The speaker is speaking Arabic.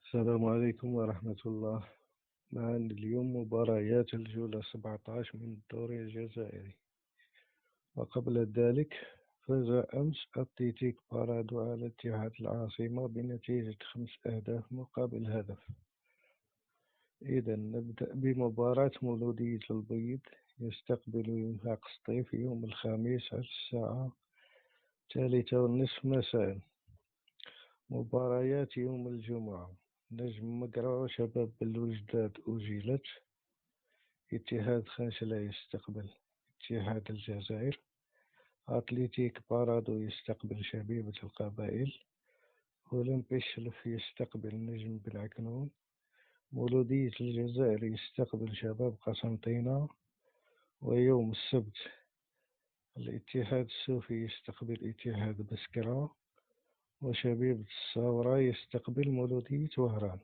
السلام عليكم ورحمة الله. معنا اليوم مباريات الجولة 17 من الدوري الجزائري. وقبل ذلك فاز أمس أتلتيك بارادو على اتحاد العاصمة بنتيجة 5 أهداف مقابل هدف. إذا نبدأ بمباراة مولودية البيض يستقبل وفاق سطيف يوم الخميس على الساعة 3:30 مساء. مباريات يوم الجمعة: نجم مقرة وشباب بلوجداد أجلت. اتحاد خاشلة يستقبل اتحاد الجزائر. أتلتيك بارادو يستقبل شبيبة القبائل. أولمبي الشلف يستقبل نجم بالعكنون. مولودية الجزائر يستقبل شباب قسنطينة. ويوم السبت الاتحاد السوفي يستقبل اتحاد بسكرة. وشبيبة الثورة يستقبل مولودية وهران.